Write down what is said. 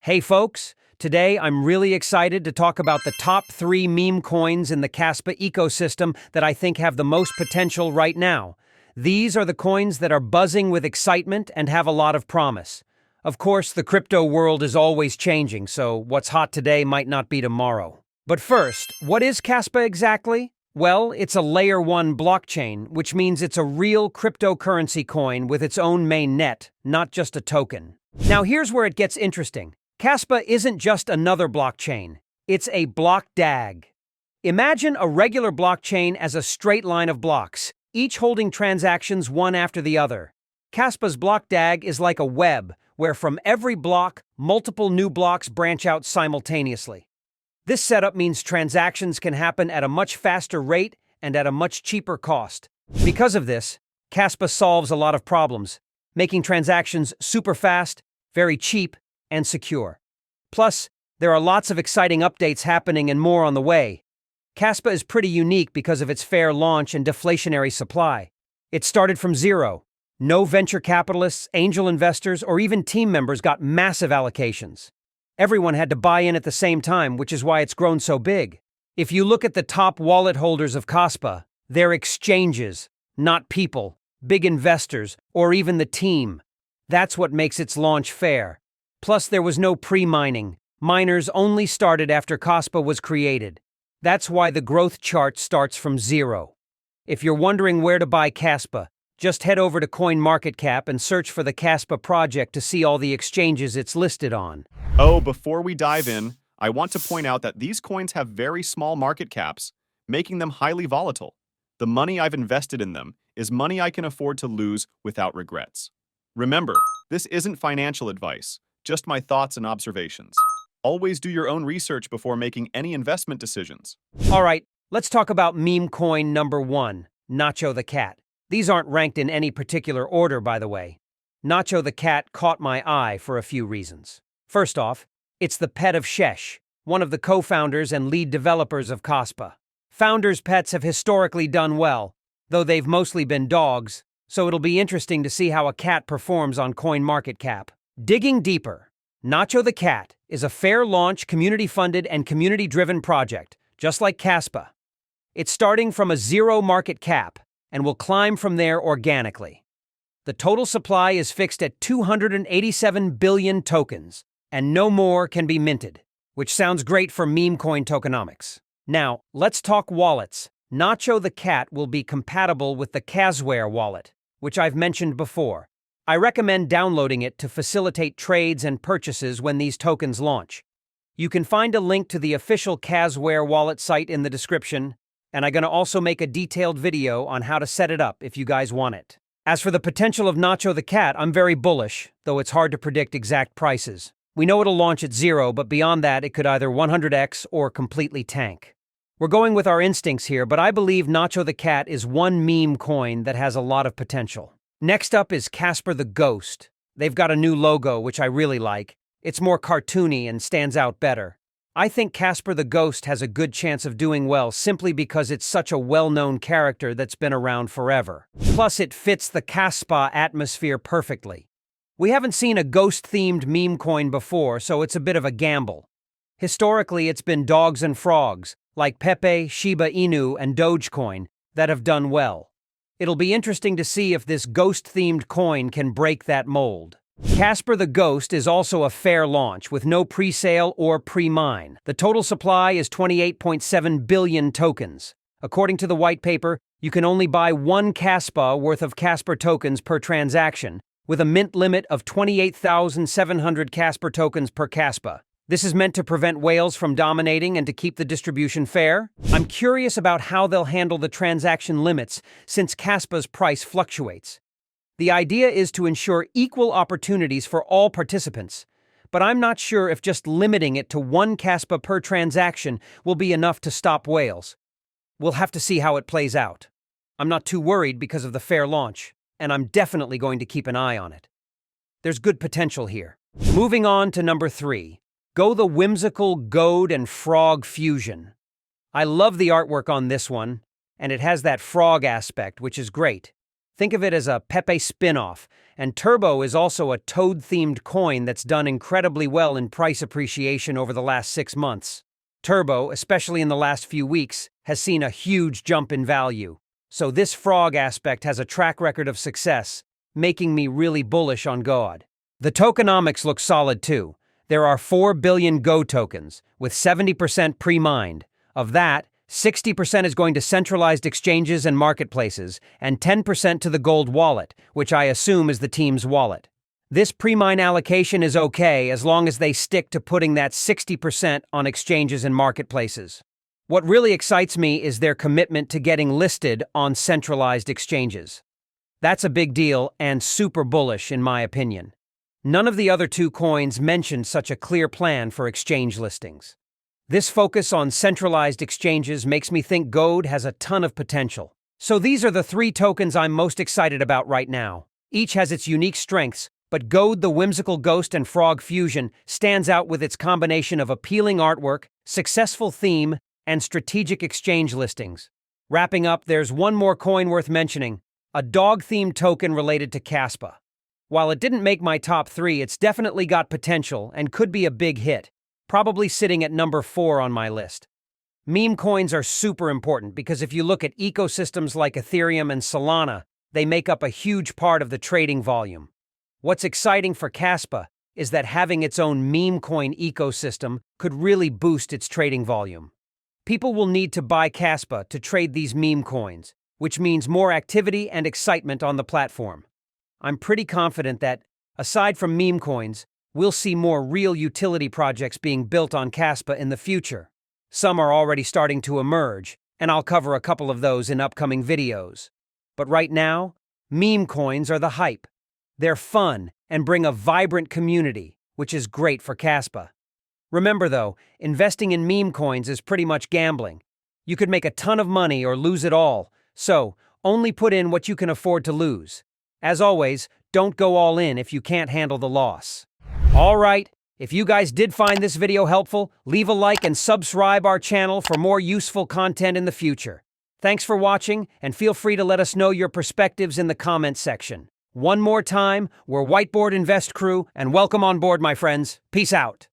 Hey folks, today I'm really excited to talk about the top 3 meme coins in the Kaspa ecosystem that I think have the most potential right now. These are the coins that are buzzing with excitement and have a lot of promise. Of course, the crypto world is always changing, so what's hot today might not be tomorrow. But first, what is Kaspa exactly? Well, it's a Layer 1 blockchain, which means it's a real cryptocurrency coin with its own mainnet, not just a token. Now here's where it gets interesting. Kaspa isn't just another blockchain, it's a block DAG. Imagine a regular blockchain as a straight line of blocks, each holding transactions one after the other. Kaspa's block DAG is like a web, where from every block, multiple new blocks branch out simultaneously. This setup means transactions can happen at a much faster rate and at a much cheaper cost. Because of this, Kaspa solves a lot of problems, making transactions super fast, very cheap, and secure. Plus, there are lots of exciting updates happening and more on the way. Kaspa is pretty unique because of its fair launch and deflationary supply. It started from zero. No venture capitalists, angel investors, or even team members got massive allocations. Everyone had to buy in at the same time, which is why it's grown so big. If you look at the top wallet holders of Kaspa, they're exchanges, not people, big investors, or even the team. That's what makes its launch fair. Plus, there was no pre-mining. Miners only started after Kaspa was created. That's why the growth chart starts from zero. If you're wondering where to buy Kaspa, just head over to CoinMarketCap and search for the Kaspa project to see all the exchanges it's listed on. Oh, before we dive in, I want to point out that these coins have very small market caps, making them highly volatile. The money I've invested in them is money I can afford to lose without regrets. Remember, this isn't financial advice, just my thoughts and observations. Always do your own research before making any investment decisions. All right, let's talk about meme coin number 1, Nacho the Cat. These aren't ranked in any particular order, by the way. Nacho the Cat caught my eye for a few reasons. First off, it's the pet of Shesh, one of the co-founders and lead developers of Kaspa. Founders' pets have historically done well, though they've mostly been dogs, so it'll be interesting to see how a cat performs on CoinMarketCap. Digging deeper, Nacho the Cat is a fair launch, community-funded and community-driven project, just like Kaspa. It's starting from a zero market cap and will climb from there organically. The total supply is fixed at 287 billion tokens, and no more can be minted, which sounds great for meme coin tokenomics. Now, let's talk wallets. Nacho the Cat will be compatible with the Kasware wallet, which I've mentioned before. I recommend downloading it to facilitate trades and purchases when these tokens launch. You can find a link to the official Kasware wallet site in the description, and I'm going to also make a detailed video on how to set it up if you guys want it. As for the potential of Nacho the Cat, I'm very bullish, though it's hard to predict exact prices. We know it'll launch at zero, but beyond that, it could either 100x or completely tank. We're going with our instincts here, but I believe Nacho the Cat is one meme coin that has a lot of potential. Next up is Kaspa the Ghost. They've got a new logo, which I really like. It's more cartoony and stands out better. I think Kaspa the Ghost has a good chance of doing well simply because it's such a well-known character that's been around forever. Plus, it fits the Kaspa atmosphere perfectly. We haven't seen a ghost-themed meme coin before, so it's a bit of a gamble. Historically, it's been dogs and frogs, like Pepe, Shiba Inu, and Dogecoin, that have done well. It'll be interesting to see if this ghost-themed coin can break that mold. Kaspa the Ghost is also a fair launch with no pre-sale or pre-mine. The total supply is 28.7 billion tokens. According to the white paper, you can only buy one Kaspa worth of Kaspa tokens per transaction, with a mint limit of 28,700 Kaspa tokens per Kaspa. This is meant to prevent whales from dominating and to keep the distribution fair. I'm curious about how they'll handle the transaction limits since Kaspa's price fluctuates. The idea is to ensure equal opportunities for all participants, but I'm not sure if just limiting it to one Kaspa per transaction will be enough to stop whales. We'll have to see how it plays out. I'm not too worried because of the fair launch, and I'm definitely going to keep an eye on it. There's good potential here. Moving on to number 3. Go the whimsical Goat and Frog fusion. I love the artwork on this one, and it has that frog aspect, which is great. Think of it as a Pepe spin-off, and Turbo is also a toad-themed coin that's done incredibly well in price appreciation over the last 6 months. Turbo, especially in the last few weeks, has seen a huge jump in value. So this frog aspect has a track record of success, making me really bullish on God. The tokenomics look solid too. There are 4 billion Go tokens, with 70% pre-mined. Of that, 60% is going to centralized exchanges and marketplaces, and 10% to the Gold wallet, which I assume is the team's wallet. This pre-mine allocation is okay as long as they stick to putting that 60% on exchanges and marketplaces. What really excites me is their commitment to getting listed on centralized exchanges. That's a big deal and super bullish in my opinion. None of the other 2 coins mentioned such a clear plan for exchange listings. This focus on centralized exchanges makes me think Gold has a ton of potential. So these are the 3 tokens I'm most excited about right now. Each has its unique strengths, but Gold, the whimsical ghost and frog fusion, stands out with its combination of appealing artwork, successful theme, and strategic exchange listings. Wrapping up, there's one more coin worth mentioning, a dog-themed token related to Kaspa. While it didn't make my top 3, it's definitely got potential and could be a big hit, probably sitting at number 4 on my list. Meme coins are super important because if you look at ecosystems like Ethereum and Solana, they make up a huge part of the trading volume. What's exciting for Kaspa is that having its own meme coin ecosystem could really boost its trading volume. People will need to buy Kaspa to trade these meme coins, which means more activity and excitement on the platform. I'm pretty confident that, aside from meme coins, we'll see more real utility projects being built on Kaspa in the future. Some are already starting to emerge, and I'll cover a couple of those in upcoming videos. But right now, meme coins are the hype. They're fun and bring a vibrant community, which is great for Kaspa. Remember though, investing in meme coins is pretty much gambling. You could make a ton of money or lose it all, so only put in what you can afford to lose. As always, don't go all in if you can't handle the loss. Alright, if you guys did find this video helpful, leave a like and subscribe our channel for more useful content in the future. Thanks for watching, and feel free to let us know your perspectives in the comments section. One more time, we're Whiteboard Invest Crew, and welcome on board, my friends. Peace out.